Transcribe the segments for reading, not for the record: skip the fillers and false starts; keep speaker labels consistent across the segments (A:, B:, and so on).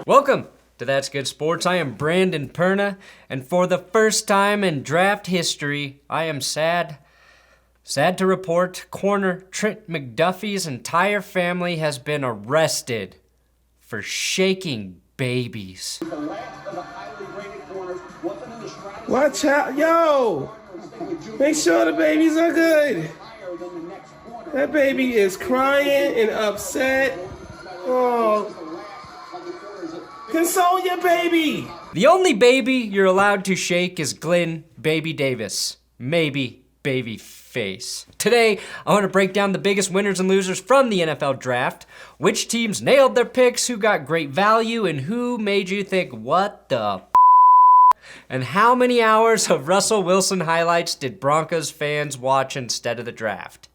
A: Welcome to That's Good Sports. I am Brandon Perna, and for the first time in draft history, I am sad to report corner Trent McDuffie's entire family has been arrested for shaking babies.
B: Watch out, yo! Make sure the babies are good. That baby is crying and upset. Oh, console your baby.
A: The only baby you're allowed to shake is Glenn Baby Davis. Maybe baby face. Today, I want to break down the biggest winners and losers from the NFL draft, which teams nailed their picks, who got great value, and who made you think, what the and how many hours of Russell Wilson highlights did Broncos fans watch instead of the draft?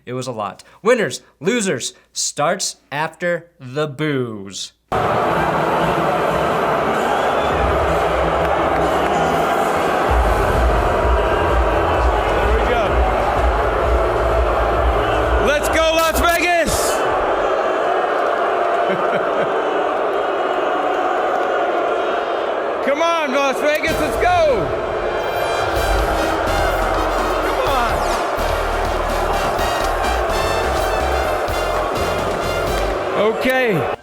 A: It was a lot. Winners, losers, starts after the booze.
B: Come on, Las Vegas, let's go! Come on! Okay.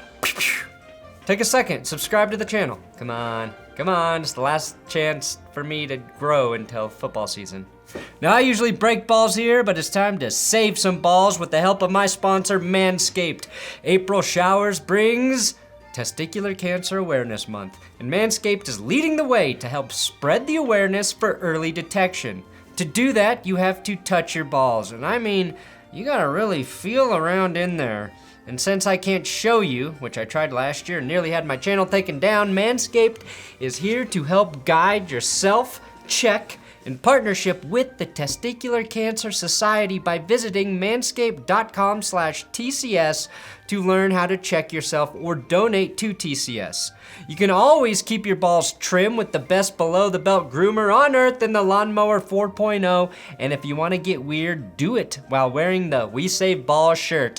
A: Take a second, subscribe to the channel. Come on, it's the last chance for me to grow until football season. Now, I usually break balls here, but it's time to save some balls with the help of my sponsor, Manscaped. April showers brings Testicular Cancer Awareness Month, and Manscaped is leading the way to help spread the awareness for early detection. To do that, you have to touch your balls, and I mean, you gotta really feel around in there. And since I can't show you, which I tried last year and nearly had my channel taken down, Manscaped is here to help guide your self-check in partnership with the Testicular Cancer Society by visiting manscaped.com/TCS to learn how to check yourself or donate to TCS. You can always keep your balls trim with the best below-the-belt groomer on earth in the Lawnmower 4.0, and if you want to get weird, do it while wearing the We Save Balls shirt.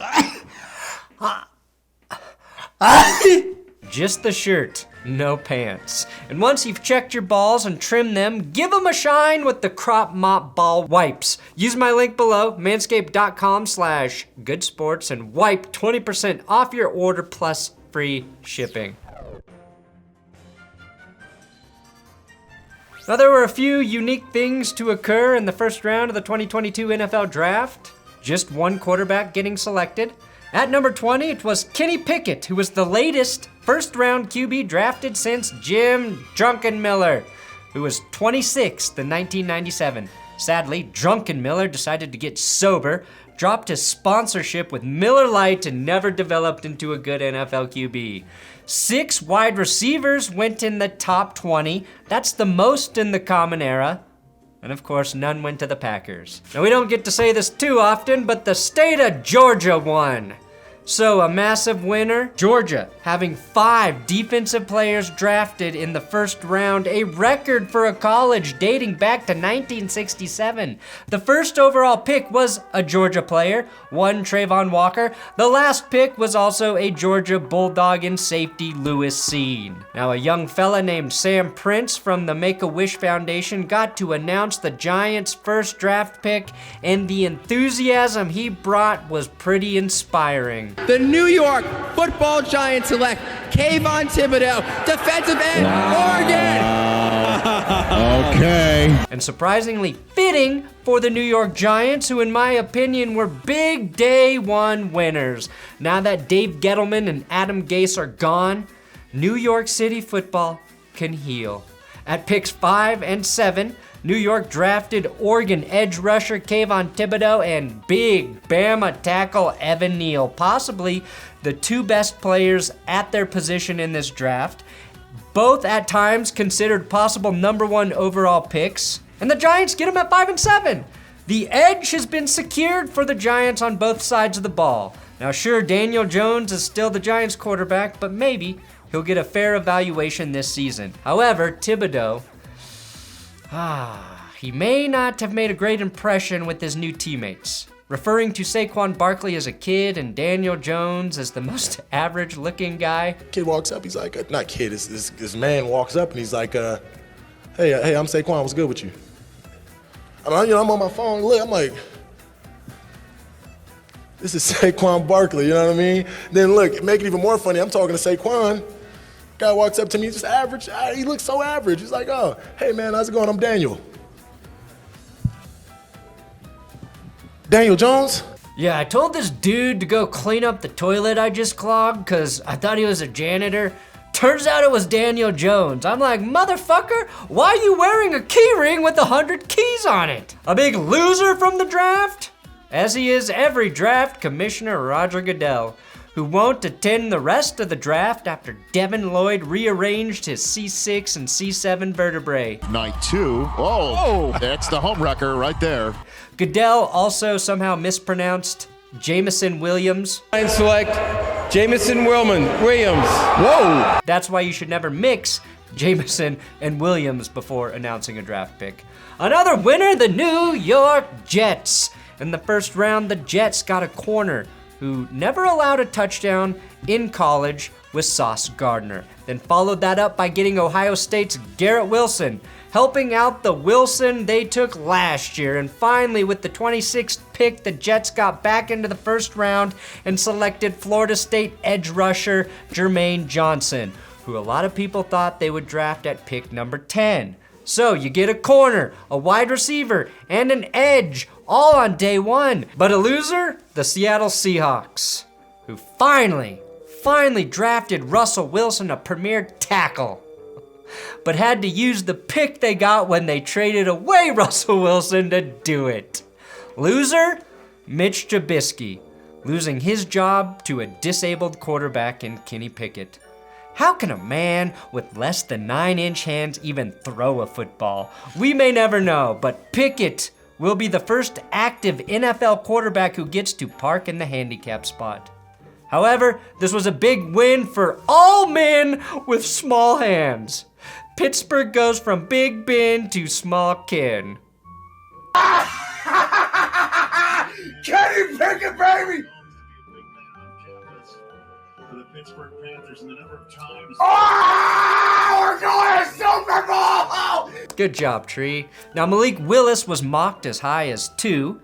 A: Just the shirt, no pants. And once you've checked your balls and trimmed them, give them a shine with the Crop Mop Ball Wipes. Use my link below, manscaped.com/goodsports, and wipe 20% off your order plus free shipping. Now, there were a few unique things to occur in the first round of the 2022 NFL Draft. Just one quarterback getting selected. At number 20, it was Kenny Pickett, who was the latest first-round QB drafted since Jim Drunken Miller, who was 26th in 1997. Sadly, Drunken Miller decided to get sober, dropped his sponsorship with Miller Lite, and never developed into a good NFL QB. 6 wide receivers went in the top 20. That's the most in the Common Era. And of course, none went to the Packers. Now, we don't get to say this too often, but the state of Georgia won. So, a massive winner, Georgia, having 5 defensive players drafted in the first round, a record for a college dating back to 1967. The first overall pick was a Georgia player, one Travon Walker. The last pick was also a Georgia Bulldog and safety Lewis Cine. Now, a young fella named Sam Prince from the Make-A-Wish Foundation got to announce the Giants' first draft pick, and the enthusiasm he brought was pretty inspiring.
C: The New York Football Giants select Kayvon Thibodeaux, defensive end, Oregon.
D: Okay.
A: And surprisingly fitting for the New York Giants, who in my opinion were big day one winners. Now that Dave Gettleman and Adam Gase are gone, New York City football can heal. At picks 5 and 7, New York drafted Oregon edge rusher Kayvon Thibodeaux and big Bama tackle Evan Neal, possibly the 2 best players at their position in this draft. Both at times considered possible number 1 overall picks, and the Giants get them at 5 and 7. The edge has been secured for the Giants on both sides of the ball. Now sure, Daniel Jones is still the Giants quarterback, but maybe he'll get a fair evaluation this season. However, Thibodeaux, he may not have made a great impression with his new teammates. referring to Saquon Barkley as a kid and Daniel Jones as the most average-looking guy.
D: Kid walks up, he's like, not kid, this man walks up and he's like, hey, I'm Saquon, what's good with you? I'm on my phone, look, I'm like, this is Saquon Barkley, you know what I mean? Then look, make it even more funny, I'm talking to Saquon. Guy walks up to me, just average, he looks so average. He's like, oh, hey man, how's it going? I'm Daniel. Daniel Jones?
A: Yeah, I told this dude to go clean up the toilet I just clogged because I thought he was a janitor. Turns out it was Daniel Jones. I'm like, motherfucker, why are you wearing a key ring with 100 keys on it? A big loser from the draft? As he is every draft, Commissioner Roger Goodell, who won't attend the rest of the draft after Devin Lloyd rearranged his C6 and C7 vertebrae.
E: Night 2. Oh, that's the home wrecker right there.
A: Goodell also somehow mispronounced Jameson Williams.
F: And select Jameson Williams. Whoa!
A: That's why you should never mix Jameson and Williams before announcing a draft pick. Another winner, the New York Jets. In the first round, the Jets got a corner who never allowed a touchdown in college with Sauce Gardner. Then followed that up by getting Ohio State's Garrett Wilson, helping out the Wilson they took last year. And finally, with the 26th pick, the Jets got back into the first round and selected Florida State edge rusher Jermaine Johnson, who a lot of people thought they would draft at pick number 10. So you get a corner, a wide receiver, and an edge, all on day one. But a loser? The Seattle Seahawks, who finally drafted Russell Wilson, a premier tackle, but had to use the pick they got when they traded away Russell Wilson to do it. Loser? Mitch Trubisky, losing his job to a disabled quarterback in Kenny Pickett. How can a man with less than 9-inch hands even throw a football? We may never know, but Pickett will be the first active NFL quarterback who gets to park in the handicap spot. However, this was a big win for all men with small hands. Pittsburgh goes from Big Ben to Small Ken.
G: Kenny Pickett, baby!
H: For the Pittsburgh Panthers and the number of times.
G: Oh, we're going to Super Bowl!
A: Good job, Tree. Now, Malik Willis was mocked as high as 2.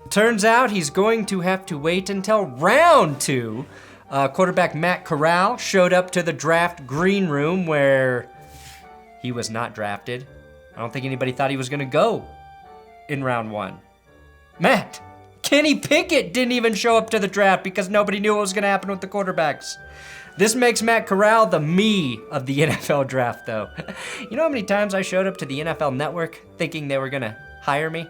A: Turns out he's going to have to wait until round 2. Quarterback Matt Corral showed up to the draft green room where he was not drafted. I don't think anybody thought he was going to go in round 1. Matt, Kenny Pickett didn't even show up to the draft because nobody knew what was going to happen with the quarterbacks. This makes Matt Corral the me of the NFL draft, though. You know how many times I showed up to the NFL Network thinking they were going to hire me?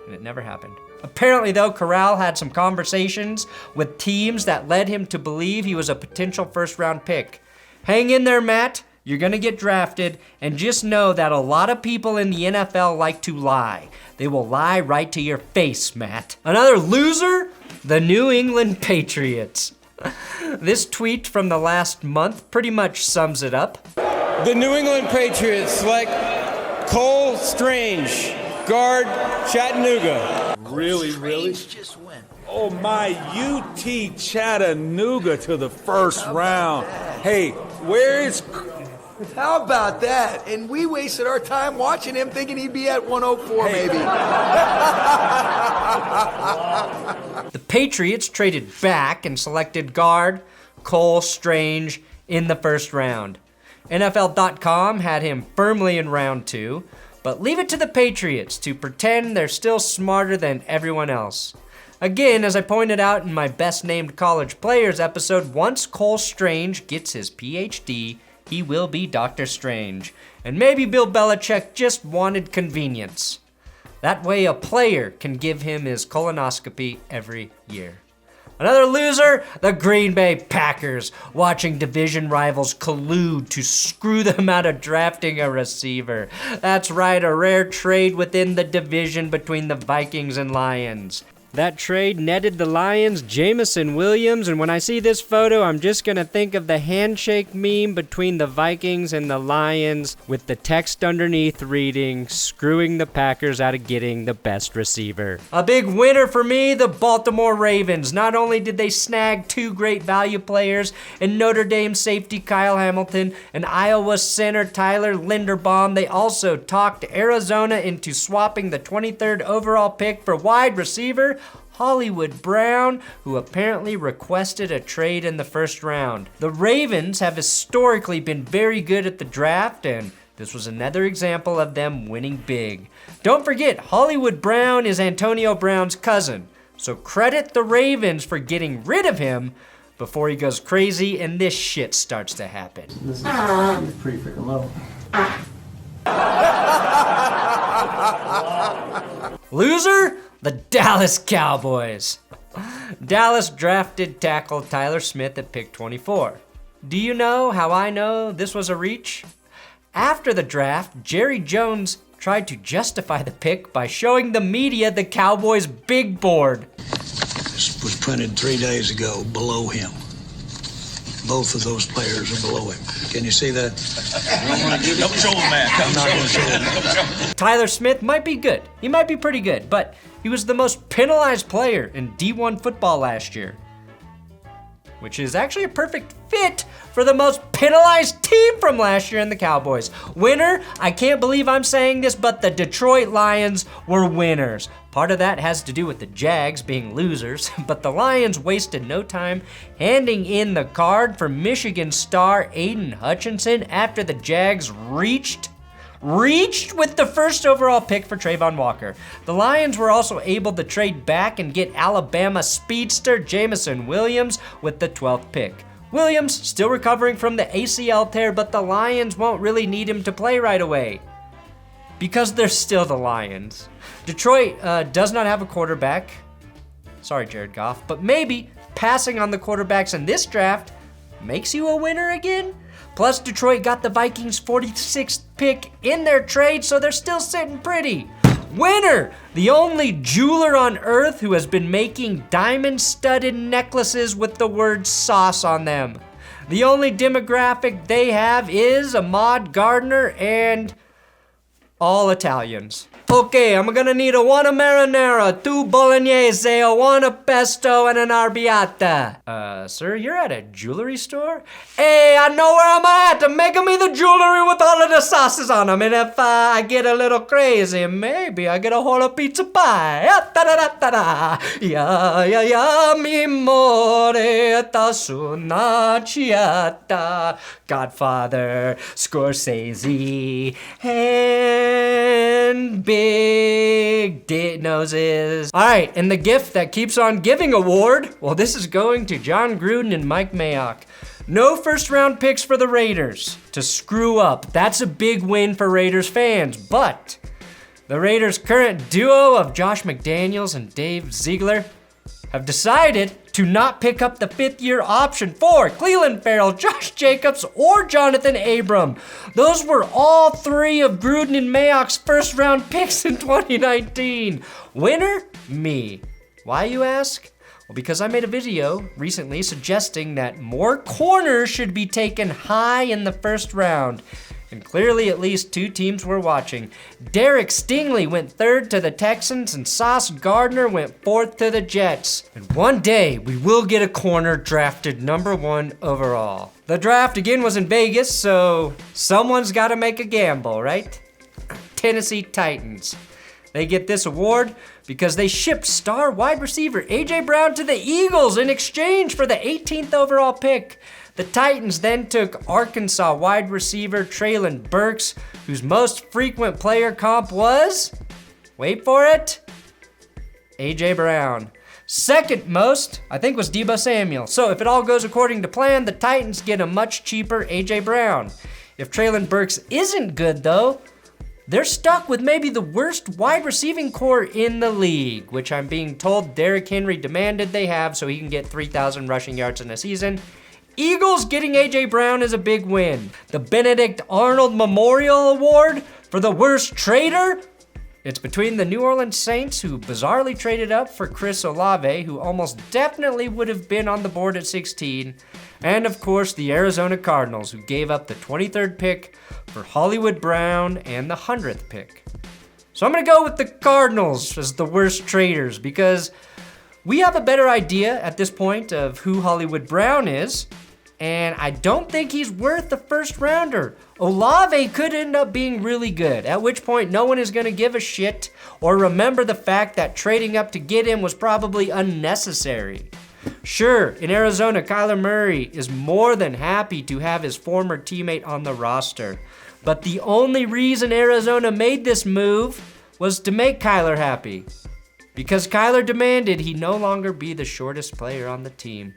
A: And it never happened. Apparently, though, Corral had some conversations with teams that led him to believe he was a potential first-round pick. Hang in there, Matt. You're gonna get drafted, and just know that a lot of people in the NFL like to lie. They will lie right to your face, Matt. Another loser? The New England Patriots. This tweet from the last month pretty much sums it up.
F: The New England Patriots select Cole Strange, guard, Chattanooga.
G: Really? Oh, my UT Chattanooga to the first round. Hey, where is...
I: How about that? And we wasted our time watching him thinking he'd be at 104 maybe.
A: The Patriots traded back and selected guard Cole Strange in the first round. NFL.com had him firmly in round 2, but leave it to the Patriots to pretend they're still smarter than everyone else. Again, as I pointed out in my Best Named College Players episode, once Cole Strange gets his PhD, he will be Dr. Strange. And maybe Bill Belichick just wanted convenience. That way a player can give him his colonoscopy every year. Another loser, the Green Bay Packers, watching division rivals collude to screw them out of drafting a receiver. That's right, a rare trade within the division between the Vikings and Lions. That trade netted the Lions Jameson Williams, and when I see this photo, I'm just gonna think of the handshake meme between the Vikings and the Lions with the text underneath reading, screwing the Packers out of getting the best receiver. A big winner for me, the Baltimore Ravens. Not only did they snag 2 great value players in Notre Dame safety Kyle Hamilton and Iowa center Tyler Linderbaum, they also talked Arizona into swapping the 23rd overall pick for wide receiver Hollywood Brown, who apparently requested a trade in the first round. The Ravens have historically been very good at the draft, and this was another example of them winning big. Don't forget, Hollywood Brown is Antonio Brown's cousin, so credit the Ravens for getting rid of him before he goes crazy and this shit starts to happen.
B: This is pretty freaking low.
A: Loser? The Dallas Cowboys. Dallas drafted tackle Tyler Smith at pick 24. Do you know how I know this was a reach? After the draft, Jerry Jones tried to justify the pick by showing the media the Cowboys' big board.
J: This was printed 3 days ago below him. Both of those players are below him. Can you see that?
H: Don't show him that.
J: I'm not going to show him.
A: Tyler Smith might be good. He might be pretty good, but he was the most penalized player in D1 football last year, which is actually a perfect fit for the most penalized team from last year in the Cowboys. Winner, I can't believe I'm saying this, but the Detroit Lions were winners. Part of that has to do with the Jags being losers, but the Lions wasted no time handing in the card for Michigan star Aidan Hutchinson after the Jags reached with the first overall pick for Travon Walker. The Lions were also able to trade back and get Alabama speedster Jameson Williams with the 12th pick. Williams still recovering from the ACL tear, but the Lions won't really need him to play right away because they're still the Lions. Detroit does not have a quarterback. Sorry, Jared Goff, but maybe passing on the quarterbacks in this draft makes you a winner again? Plus, Detroit got the Vikings' 46th pick in their trade, so they're still sitting pretty. Winner! The only jeweler on earth who has been making diamond-studded necklaces with the word sauce on them. The only demographic they have is Ahmad, Gardner, and all Italians. Okay, I'm gonna need a 1 marinara, 2 bolognese, a 1 pesto, and an arrabbiata. Sir, you're at a jewelry store? Hey, I know where I'm at. I'm making me the jewelry with all of the sauces on them. And if I get a little crazy, maybe I get a whole pizza pie. Ya, mi moreta sunacciata. Godfather, Scorsese, and big noses. All right, and the gift that keeps on giving award, well, this is going to John Gruden and Mike Mayock. No first round picks for the Raiders to screw up. That's a big win for Raiders fans, but the Raiders' current duo of Josh McDaniels and Dave Ziegler have decided to not pick up the 5th-year option for Clelin Ferrell, Josh Jacobs, or Jonathan Abram. Those were all 3 of Gruden and Mayock's first-round picks in 2019. Winner? Me. Why, you ask? Well, because I made a video recently suggesting that more corners should be taken high in the first round. And clearly at least 2 teams were watching. Derek Stingley went 3rd to the Texans and Sauce Gardner went 4th to the Jets. And one day we will get a corner drafted number 1 overall. The draft again was in Vegas, so someone's gotta make a gamble, right? Tennessee Titans. They get this award because they shipped star wide receiver A.J. Brown to the Eagles in exchange for the 18th overall pick. The Titans then took Arkansas wide receiver Treylon Burks, whose most frequent player comp was, wait for it, A.J. Brown. Second most, I think, was Deebo Samuel. So if it all goes according to plan, the Titans get a much cheaper A.J. Brown. If Treylon Burks isn't good though, they're stuck with maybe the worst wide receiving core in the league, which I'm being told Derrick Henry demanded they have so he can get 3,000 rushing yards in a season. Eagles getting A.J. Brown is a big win. The Benedict Arnold Memorial Award for the worst trader It's between the New Orleans Saints, who bizarrely traded up for Chris Olave, who almost definitely would have been on the board at 16, and of course the Arizona Cardinals, who gave up the 23rd pick for Hollywood Brown and the 100th pick. So I'm gonna go with the Cardinals as the worst traders because we have a better idea at this point of who Hollywood Brown is, and I don't think he's worth the first rounder. Olave could end up being really good, at which point no one is gonna give a shit or remember the fact that trading up to get him was probably unnecessary. Sure, in Arizona, Kyler Murray is more than happy to have his former teammate on the roster. But the only reason Arizona made this move was to make Kyler happy. Because Kyler demanded he no longer be the shortest player on the team.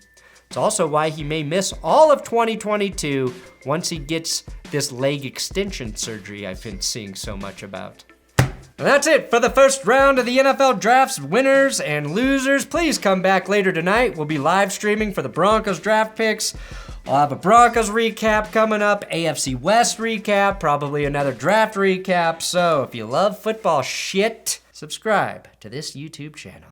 A: It's also why he may miss all of 2022 once he gets this leg extension surgery I've been seeing so much about. And that's it for the first round of the NFL Draft's winners and losers. Please come back later tonight. We'll be live streaming for the Broncos draft picks. I'll have a Broncos recap coming up, AFC West recap, probably another draft recap. So if you love football shit, subscribe to this YouTube channel.